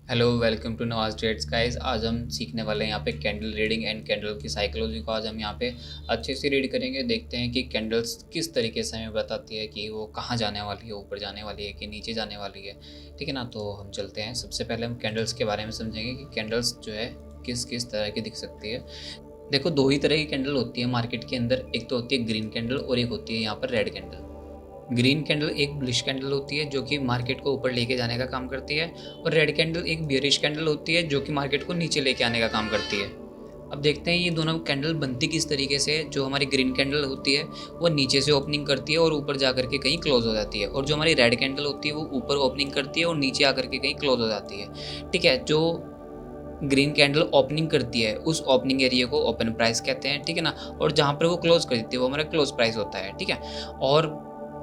Hello, welcome to Nawaz trades guys. आज हम सीखने वाले हैं यहाँ पे कैंडल रीडिंग एंड कैंडल की साइकोलॉजी को आज हम यहाँ पे अच्छे से रीड करेंगे। देखते हैं कि कैंडल्स किस तरीके से हमें बताती है कि वो कहाँ जाने वाली है, ऊपर जाने वाली है कि नीचे जाने वाली है। ठीक है ना, तो हम चलते हैं। सबसे पहले हम कैंडल्स के बारे में समझेंगे कि कैंडल्स जो है किस किस तरह की दिख सकती है। देखो, दो ही तरह की कैंडल होती है मार्केट के अंदर। एक तो होती है ग्रीन कैंडल और एक होती है यहाँ पर रेड कैंडल। ग्रीन कैंडल एक बुलिश कैंडल होती है जो कि मार्केट को ऊपर लेके जाने का काम करती है, और रेड कैंडल एक बियरिश कैंडल होती है जो कि मार्केट को नीचे लेके आने का काम करती है। अब देखते हैं ये दोनों कैंडल बनती किस तरीके से। जो हमारी ग्रीन कैंडल होती है वो नीचे से ओपनिंग करती है और ऊपर जा करके कहीं क्लोज हो जाती है, और जो हमारी रेड कैंडल होती है वो ऊपर ओपनिंग करती है और नीचे आकर के कहीं क्लोज हो जाती है। ठीक है, जो ग्रीन कैंडल ओपनिंग करती है उस ओपनिंग एरिया को ओपन प्राइस कहते हैं। ठीक है ना, और जहाँ पर वो क्लोज कर देती है वो हमारा क्लोज प्राइस होता है। ठीक है, और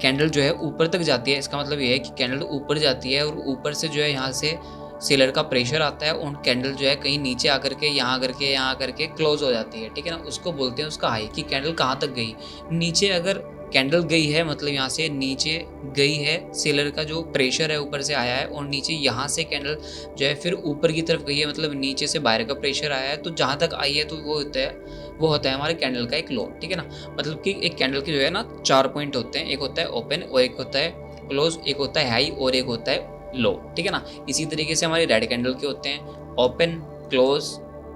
कैंडल जो है ऊपर तक जाती है, इसका मतलब ये है कि कैंडल ऊपर जाती है और ऊपर से जो है यहाँ से सेलर का प्रेशर आता है, और कैंडल जो है कहीं नीचे आकर के यहाँ करके क्लोज हो जाती है। ठीक है ना, उसको बोलते हैं उसका हाई, कि कैंडल कहाँ तक गई। नीचे अगर कैंडल गई है मतलब यहाँ से नीचे गई है, सेलर का जो प्रेशर है ऊपर से आया है, और नीचे यहाँ से कैंडल जो है फिर ऊपर की तरफ गई है, मतलब नीचे से बाहर का प्रेशर आया है, तो जहाँ तक आई है तो वो होता है हमारे कैंडल का एक लो। ठीक है ना, मतलब कि एक कैंडल के जो है ना 4 पॉइंट होते हैं, एक होता है ओपन और एक होता है क्लोज, एक होता है हाई और एक होता है लो। ठीक है ना, इसी तरीके से हमारे रेड कैंडल के होते हैं ओपन, क्लोज।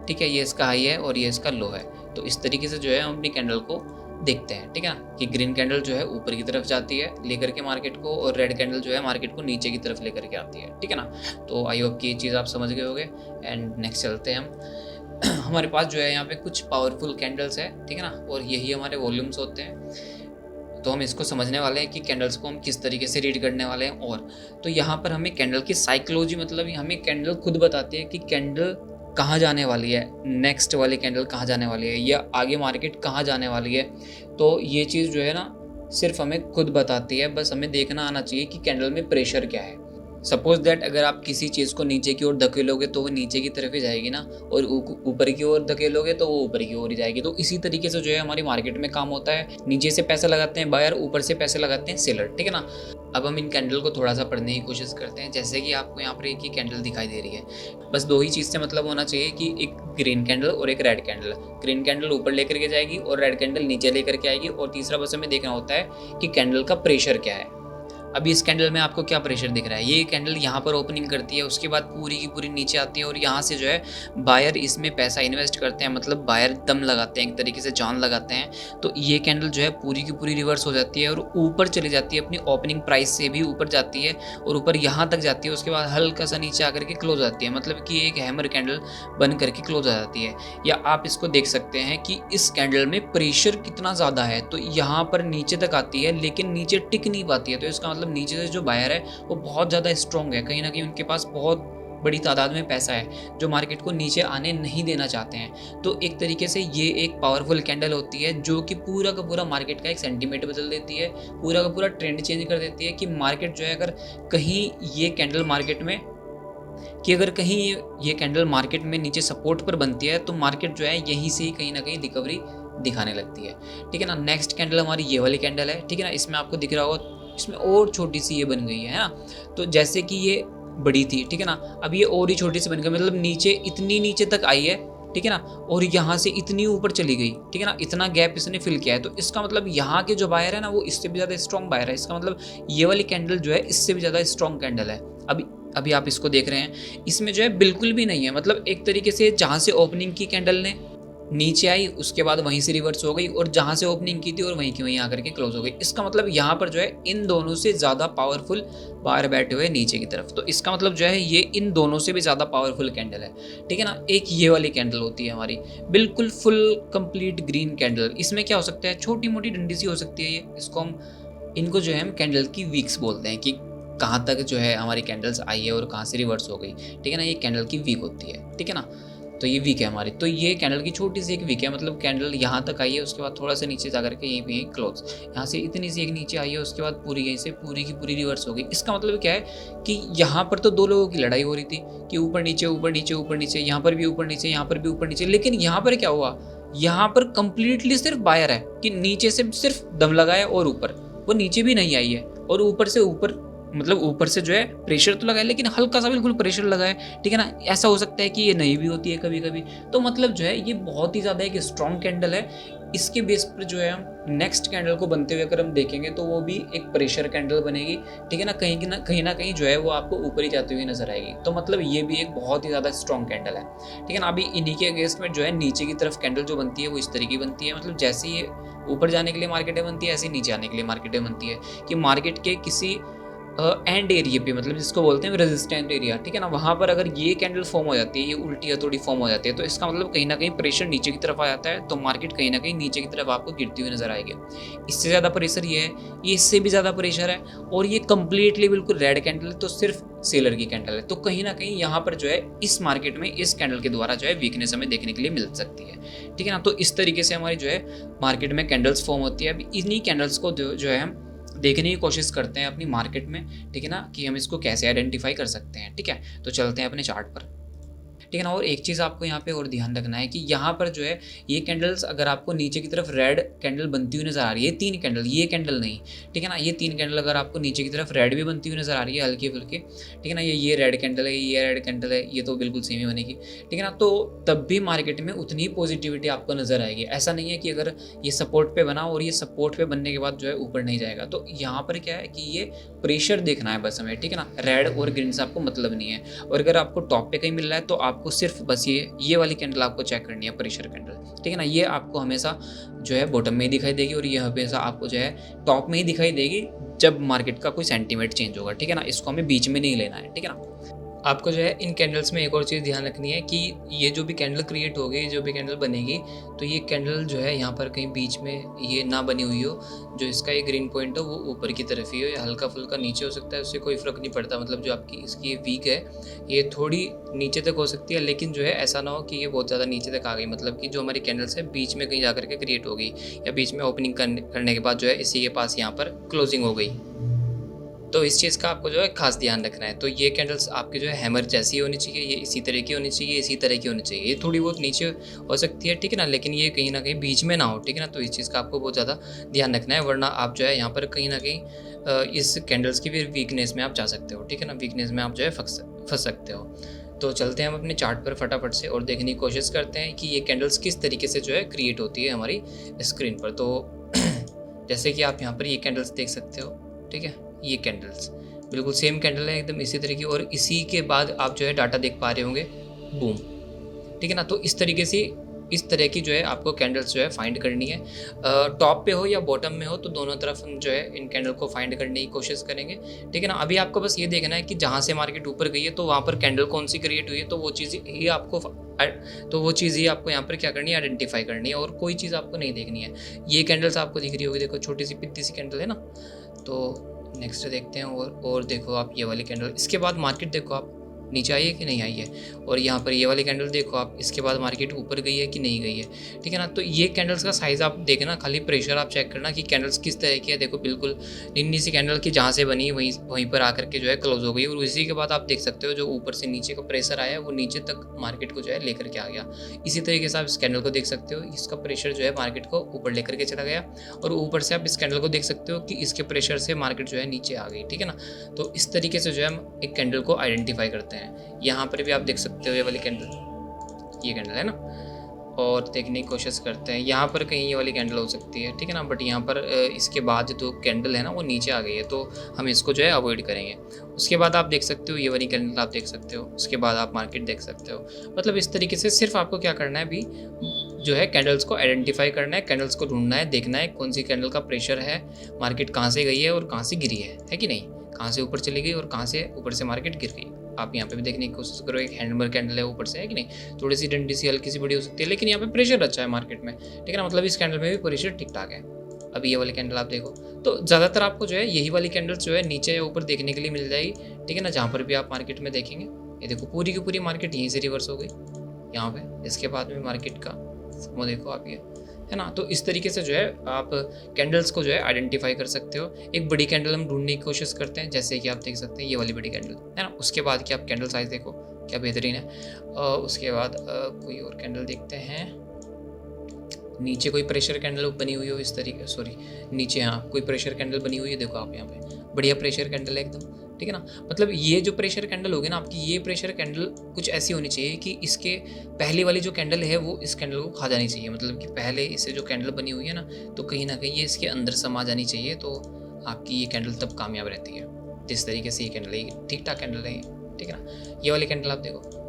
ठीक है, ये इसका हाई है और ये इसका लो है। तो इस तरीके से जो है हम अपनी कैंडल को देखते हैं। ठीक है ना, कि ग्रीन कैंडल जो है ऊपर की तरफ जाती है लेकर के मार्केट को, और रेड कैंडल जो है मार्केट को नीचे की तरफ लेकर के आती है। ठीक है ना, तो आई होप कि ये चीज़ आप समझ गए होंगे। एंड नेक्स्ट चलते हैं हम। हमारे पास जो है यहाँ पे कुछ पावरफुल कैंडल्स है। ठीक है ना, और यही हमारे वॉल्यूम्स होते हैं। तो हम इसको समझने वाले हैं कि कैंडल्स को हम किस तरीके से रीड करने वाले हैं। और तो यहाँ पर हमें कैंडल की साइकोलॉजी, मतलब हमें कैंडल खुद बताती है कि कैंडल कहाँ जाने वाली है, नेक्स्ट वाली कैंडल कहाँ जाने वाली है, या आगे मार्केट कहाँ जाने वाली है। तो ये चीज़ जो है ना सिर्फ हमें खुद बताती है, बस हमें देखना आना चाहिए कि कैंडल में प्रेशर क्या है। सपोज दैट अगर आप किसी चीज़ को नीचे की ओर धकेलोगे तो वो नीचे की तरफ ही जाएगी ना, और ऊपर की ओर धकेलोगे तो वो ऊपर की ओर ही जाएगी। तो इसी तरीके से जो है हमारी मार्केट में काम होता है। नीचे से पैसे लगाते हैं बायर, ऊपर से पैसे लगाते हैं सेलर। ठीक है ना, अब हम इन कैंडल को थोड़ा सा पढ़ने की कोशिश करते हैं। जैसे कि आपको यहाँ पर एक ही कैंडल दिखाई दे रही है, बस दो ही चीज़ से मतलब होना चाहिए कि एक ग्रीन कैंडल और एक रेड कैंडल। ग्रीन कैंडल ऊपर लेकर के जाएगी और रेड कैंडल नीचे लेकर के आएगी, और तीसरा बस हमें देखना होता है कि कैंडल का प्रेशर क्या है। अभी इस कैंडल में आपको क्या प्रेशर दिख रहा है। ये कैंडल यहाँ पर ओपनिंग करती है, उसके बाद पूरी की पूरी नीचे आती है, और यहाँ से जो है बायर इसमें पैसा इन्वेस्ट करते हैं, मतलब बायर दम लगाते हैं, एक तरीके से जान लगाते हैं। तो ये कैंडल जो है पूरी की पूरी रिवर्स हो जाती है और ऊपर चली जाती है, अपनी ओपनिंग प्राइस से भी ऊपर जाती है, और ऊपर यहाँ तक जाती है। उसके बाद हल्का सा नीचे आकर के क्लोज आती है, मतलब कि एक हैमर कैंडल बन करके क्लोज आ जाती है। या आप इसको देख सकते हैं कि इस कैंडल में प्रेशर कितना ज़्यादा है, तो यहाँ पर नीचे तक आती है लेकिन नीचे टिक नहीं पाती है। तो इसका मतलब नीचे से जो बायर है वो बहुत ज़्यादा स्ट्रॉन्ग है, कहीं ना कहीं उनके पास बहुत बड़ी तादाद में पैसा है जो मार्केट को नीचे आने नहीं देना चाहते हैं। तो एक तरीके से ये एक पावरफुल कैंडल होती है जो कि पूरा का पूरा मार्केट का एक सेंटीमेंट बदल देती है, पूरा का पूरा ट्रेंड चेंज कर देती है। कि मार्केट जो है अगर कहीं ये कैंडल मार्केट में कि अगर कहीं ये कैंडल मार्केट में नीचे सपोर्ट पर बनती है तो मार्केट जो है यहीं से ही कहीं ना कहीं रिकवरी दिखाने लगती है। ठीक है ना, नेक्स्ट कैंडल हमारी ये वाली कैंडल है। ठीक है ना, इसमें आपको दिख रहा होगा, इसमें और छोटी सी ये बन गई है ना। तो जैसे कि ये बड़ी थी, ठीक है ना, अब ये और ही छोटी सी बन गई, मतलब नीचे इतनी नीचे तक आई है। ठीक है ना, और यहाँ से इतनी ऊपर चली गई। ठीक है ना, इतना गैप इसने फिल किया है। तो इसका मतलब यहाँ के जो बायर है ना वो इससे भी ज़्यादा स्ट्रॉन्ग बायर है। इसका मतलब ये वाली कैंडल जो है इससे भी ज़्यादा स्ट्रॉन्ग कैंडल है। अभी आप इसको देख रहे हैं, इसमें जो है बिल्कुल भी नहीं है, मतलब एक तरीके से जहाँ से ओपनिंग की कैंडल ने नीचे आई उसके बाद वहीं से रिवर्स हो गई, और जहाँ से ओपनिंग की थी और वहीं की वहीं आकर के क्लोज हो गई। इसका मतलब यहाँ पर जो है इन दोनों से ज़्यादा पावरफुल बायर बैठे हुए नीचे की तरफ। तो इसका मतलब जो है ये इन दोनों से भी ज़्यादा पावरफुल कैंडल है। ठीक है ना, एक ये वाली कैंडल होती है हमारी बिल्कुल फुल कंप्लीट ग्रीन कैंडल। इसमें क्या हो सकता है, छोटी मोटी डंडी सी हो सकती है ये। इनको जो है हम कैंडल की वीक्स बोलते हैं, कि कहाँ तक जो है हमारी कैंडल्स आई है और कहाँ से रिवर्स हो गई। ठीक है ना, ये कैंडल की वीक होती है। ठीक है ना, तो ये वीक है हमारी। तो ये कैंडल की छोटी सी एक वीक है, मतलब कैंडल यहाँ तक आई है, उसके बाद थोड़ा सा नीचे जा करके यहीं पे क्लोज, यहाँ से इतनी सी एक नीचे आई है, उसके बाद पूरी यहीं से पूरी की पूरी रिवर्स हो गई। इसका मतलब क्या है कि यहाँ पर तो दो लोगों की लड़ाई हो रही थी कि ऊपर नीचे ऊपर नीचे ऊपर नीचे, यहाँ पर भी ऊपर नीचे यहाँ पर भी ऊपर नीचे। लेकिन यहाँ पर क्या हुआ, यहाँ पर कंप्लीटली सिर्फ बायर है कि नीचे से सिर्फ दम लगाया और ऊपर, वो नीचे भी नहीं आई है, और ऊपर से ऊपर मतलब ऊपर से जो है प्रेशर तो लगा है, लेकिन हल्का सा बिल्कुल प्रेशर लगा है, ठीक है ना। ऐसा हो सकता है कि ये नहीं भी होती है कभी कभी। तो मतलब जो है ये बहुत ही ज़्यादा एक स्ट्रॉन्ग कैंडल है। इसके बेस पर जो है हम नेक्स्ट कैंडल को बनते हुए अगर हम देखेंगे तो वो भी एक प्रेशर कैंडल बनेगी, ठीक है ना। कहीं ना कहीं जो है वो आपको ऊपर ही जाती हुई नजर आएगी। तो मतलब ये भी एक बहुत ही ज़्यादा स्ट्रॉन्ग कैंडल है, ठीक है ना। अभी इन्हीं के अगेंस्ट में जो है नीचे की तरफ कैंडल जो बनती है वो इस तरीके की बनती है। मतलब जैसे ये ऊपर जाने के लिए मार्केटें बनती है, ऐसे नीचे आने के लिए मार्केटें बनती है, कि मार्केट के किसी एंड एरिया पे, मतलब जिसको बोलते हैं रेजिस्टेंट एरिया, ठीक है ना, वहाँ पर अगर ये कैंडल फॉर्म हो जाती है, ये उल्टी हथौड़ी फॉर्म हो जाती है, तो इसका मतलब कहीं ना कहीं प्रेशर नीचे की तरफ आ जाता है, तो मार्केट कहीं ना कहीं नीचे की तरफ आपको गिरती हुई नजर आएगी। इससे ज़्यादा प्रेशर ये है, ये इससे भी ज़्यादा प्रेशर है, और ये कंप्लीटली बिल्कुल रेड कैंडल है, तो सिर्फ सेलर की कैंडल है। तो कहीं ना कहीं यहाँ पर जो है इस मार्केट में इस कैंडल के द्वारा जो है वीकनेस हमें देखने के लिए मिल सकती है, ठीक है ना। तो इस तरीके से हमारी जो है मार्केट में कैंडल्स फॉर्म होती है। अब इन्हीं कैंडल्स को जो है हम देखने की कोशिश करते हैं अपनी मार्केट में, ठीक है ना, कि हम इसको कैसे आइडेंटिफाई कर सकते हैं, ठीक है। तो चलते हैं अपने चार्ट पर, ठीक है ना। और एक चीज़ आपको यहाँ पे और ध्यान रखना है कि यहाँ पर जो है ये कैंडल्स अगर आपको नीचे की तरफ रेड कैंडल बनती हुई नजर आ रही है, 3 कैंडल, ये कैंडल नहीं, ठीक है ना, ये 3 कैंडल अगर आपको नीचे की तरफ रेड भी बनती हुई नजर आ रही है हल्की फुल्की, ठीक है ना, ये रेड कैंडल है, ये रेड कैंडल है, ये तो बिल्कुल सेम ही बनेगी, ठीक है ना। तो तब भी मार्केट में उतनी ही पॉजिटिविटी आपको नजर आएगी। ऐसा नहीं है कि अगर ये सपोर्ट पे बना और ये सपोर्ट पे बनने के बाद जो है ऊपर नहीं जाएगा। तो यहाँ पर क्या है कि ये प्रेशर देखना है बस हमें, ठीक है ना। रेड और ग्रीन से आपको मतलब नहीं है, और अगर आपको टॉप पे कहीं मिल रहा है तो आपको सिर्फ बस ये वाली कैंडल आपको चेक करनी है, प्रेशर कैंडल, ठीक है ना। ये आपको हमेशा जो है बॉटम में ही दिखाई देगी, और ये हमेशा आपको जो है टॉप में ही दिखाई देगी जब मार्केट का कोई सेंटीमेंट चेंज होगा, ठीक है ना। इसको हमें बीच में नहीं लेना है, ठीक है ना। आपको जो है इन कैंडल्स में एक और चीज़ ध्यान रखनी है कि ये जो भी कैंडल क्रिएट होगी, जो भी कैंडल बनेगी, तो ये कैंडल जो है यहाँ पर कहीं बीच में ये ना बनी हुई हो, जो इसका ये ग्रीन पॉइंट हो वो ऊपर की तरफ ही हो, या हल्का फुल्का नीचे हो सकता है, उससे कोई फ़र्क नहीं पड़ता। मतलब जो आपकी इसकी ये वीक है ये थोड़ी नीचे तक हो सकती है, लेकिन जो है ऐसा ना हो कि ये बहुत ज़्यादा नीचे तक आ गई, मतलब कि जो हमारी कैंडल्स है बीच में कहीं जा करके क्रिएट हो गई, या बीच में ओपनिंग करने के बाद जो है इसी के पास यहाँ पर क्लोजिंग हो गई। तो इस चीज़ का आपको जो है खास ध्यान रखना है। तो ये कैंडल्स आपकी जो है हैमर जैसी होनी चाहिए, ये इसी तरह की होनी चाहिए, इसी तरह की होनी चाहिए। ये थोड़ी बहुत नीचे हो सकती है, ठीक है ना, लेकिन ये कहीं ना कहीं बीच में ना हो, ठीक है ना। तो इस चीज़ का आपको बहुत ज़्यादा ध्यान रखना है, वरना आप जो है यहाँ पर कहीं ना कहीं इस कैंडल्स की भी वीकनेस में आप जा सकते हो, ठीक है ना। वीकनेस में आप जो है फंस सकते हो। तो चलते हैं हम अपने चार्ट पर फटाफट से और देखने की कोशिश करते हैं कि ये कैंडल्स किस तरीके से जो है क्रिएट होती है हमारी स्क्रीन पर। तो जैसे कि आप यहाँ पर ये कैंडल्स देख सकते हो, ठीक है, ये कैंडल्स बिल्कुल सेम कैंडल है एकदम इसी तरीके, और इसी के बाद आप जो है डाटा देख पा रहे होंगे, बूम, ठीक है ना। तो इस तरीके से इस तरह की जो है आपको कैंडल्स जो है फाइंड करनी है, टॉप पे हो या बॉटम में हो, तो दोनों तरफ हम जो है इन कैंडल को फाइंड करने की कोशिश करेंगे, ठीक है ना। अभी आपको बस ये देखना है कि जहाँ से मार्केट ऊपर गई है तो वहाँ पर कैंडल कौन सी क्रिएट हुई है, तो वो चीज़ ही आपको यहाँ पर क्या करनी है, आइडेंटिफाई करनी है, और कोई चीज़ आपको नहीं देखनी है। ये कैंडल्स आपको दिख रही होगी, देखो छोटी सी पिद्दी सी कैंडल है ना। तो नेक्स्ट देखते हैं, और देखो आप ये वाली कैंडल, इसके बाद मार्केट देखो आप नीचे आई है कि नहीं आई है, और यहाँ पर ये वाली कैंडल देखो आप, इसके बाद मार्केट ऊपर गई है कि नहीं गई है, ठीक है ना। तो ये कैंडल्स का साइज़ आप देखना, खाली प्रेशर आप चेक करना कि कैंडल्स किस तरह की है। देखो बिल्कुल निन्नी सी कैंडल की जहाँ से बनी वहीं पर आकर के जो है क्लोज हो गई, और इसी के बाद आप देख सकते हो जो ऊपर से नीचे का प्रेशर आया है वो नीचे तक मार्केट को जो है लेकर के आ गया। इसी तरीके से आप इस कैंडल को देख सकते हो, इसका प्रेशर जो है मार्केट को ऊपर लेकर के चला गया, और ऊपर से आप इस कैंडल को देख सकते हो कि इसके प्रेशर से मार्केट जो है नीचे आ गई, ठीक है ना। तो इस तरीके से जो है हम एक कैंडल को आइडेंटिफाई करते हैं। यहाँ पर भी आप देख सकते हो ये वाली कैंडल, ये कैंडल है ना, और देखने की कोशिश करते हैं। यहाँ पर कहीं ये वाली कैंडल हो सकती है, ठीक है ना, बट यहाँ पर इसके बाद जो कैंडल है ना वो नीचे आ गई है, तो हम इसको जो है अवॉइड करेंगे। उसके बाद आप देख सकते हो ये वाली कैंडल आप देख सकते हो, उसके बाद आप मार्केट देख सकते हो। मतलब इस तरीके से सिर्फ आपको क्या करना है, अभी जो है कैंडल्स को आइडेंटिफाई करना है, कैंडल्स को ढूंढना है, देखना है कौन सी कैंडल का प्रेशर है, मार्केट कहाँ से गई है और कहाँ से गिरी है कि नहीं, कहाँ से ऊपर चली गई और कहाँ से ऊपर से मार्केट गिर गई। आप यहाँ पे भी देखने की कोशिश करो, एक हैंडमर कैंडल है ऊपर से, है कि नहीं, थोड़ी सी डंडी सी हल्की सी बड़ी हो सकती है, लेकिन यहाँ पे प्रेशर अच्छा है मार्केट में, ठीक है ना। मतलब इस कैंडल में भी प्रेशर ठीक ठाक है। अभी ये वाली कैंडल आप देखो, तो ज़्यादातर आपको जो है यही वाली कैंडल्स जो है नीचे या ऊपर देखने के लिए मिल जाएगी, ठीक है ना। जहाँ पर भी आप मार्केट में देखेंगे, ये देखो पूरी की पूरी मार्केट यहीं से रिवर्स हो गई यहाँ पे, इसके बाद में मार्केट का वो देखो आप, ये है ना। तो इस तरीके से जो है आप कैंडल्स को जो है आइडेंटिफाई कर सकते हो। एक बड़ी कैंडल हम ढूंढने की कोशिश करते हैं, जैसे कि आप देख सकते हैं ये वाली बड़ी कैंडल है ना। उसके बाद कि आप कैंडल साइज देखो क्या बेहतरीन है। उसके बाद कोई और कैंडल देखते हैं, नीचे कोई प्रेशर कैंडल बनी हुई हो इस तरीके, सॉरी नीचे, हाँ कोई प्रेशर कैंडल बनी हुई है, देखो आप यहाँ पे बढ़िया प्रेशर कैंडल है एकदम, ठीक है ना। मतलब ये जो प्रेशर कैंडल होगी ना आपकी, ये प्रेशर कैंडल कुछ ऐसी होनी चाहिए कि इसके पहले वाली जो कैंडल है वो इस कैंडल को खा जानी चाहिए। मतलब कि पहले इससे जो कैंडल बनी हुई है ना, तो कहीं ना कहीं ये इसके अंदर समा जानी चाहिए, तो आपकी ये कैंडल तब कामयाब रहती है। जिस तरीके से ये कैंडल है, ठीक ठाक कैंडल है ये, ठीक है ना। ये वाली कैंडल आप देखो,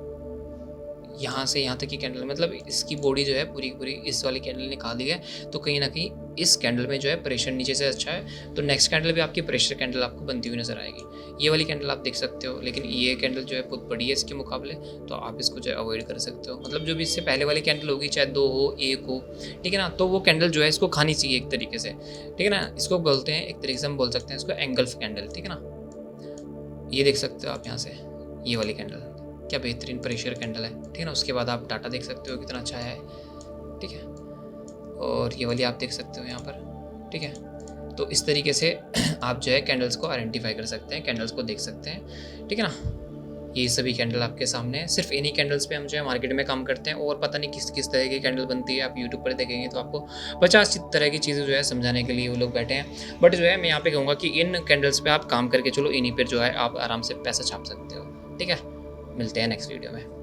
यहाँ से यहाँ तक की कैंडल, मतलब इसकी बॉडी जो है पूरी पूरी इस वाली कैंडल ने खा ली है, तो कहीं ना कहीं इस कैंडल में जो है प्रेशर नीचे से अच्छा है, तो नेक्स्ट कैंडल भी आपकी प्रेशर कैंडल आपको बनती हुई नजर आएगी। ये वाली कैंडल आप देख सकते हो, लेकिन ये कैंडल जो है बहुत बड़ी है इसके मुकाबले, तो आप इसको जो है अवॉइड कर सकते हो। मतलब जो भी इससे पहले वाली कैंडल होगी, चाहे 2 हो 1 हो, ठीक है ना, तो वो कैंडल जो है इसको खानी चाहिए एक तरीके से, ठीक है ना। इसको बोलते हैं, एक तरीके से हम बोल सकते हैं इसको एंगल्फ कैंडल, ठीक है ना। ये देख सकते हो आप यहाँ से, ये वाली कैंडल क्या बेहतरीन प्रेशर कैंडल है, ठीक है ना। उसके बाद आप डाटा देख सकते हो कितना अच्छा है, ठीक है। और ये वाली आप देख सकते हो यहाँ पर, ठीक है। तो इस तरीके से आप जो है कैंडल्स को आइडेंटिफाई कर सकते हैं, कैंडल्स को देख सकते हैं, ठीक है ना। ये सभी कैंडल आपके सामने है। सिर्फ इन्हीं कैंडल्स पे हम जो है मार्केट में काम करते हैं, और पता नहीं किस किस तरह की कैंडल बनती है। आप यूट्यूब पर देखेंगे तो आपको 50 तरह की चीज़ें जो है समझाने के लिए वो लोग बैठे हैं। बट जो है मैं यहाँ पे कहूँगा कि इन कैंडल्स पे आप काम करके चलो, इन्हीं पर जो है आप आराम से पैसा छाप सकते हो, ठीक है। मिलते हैं नेक्स्ट वीडियो में।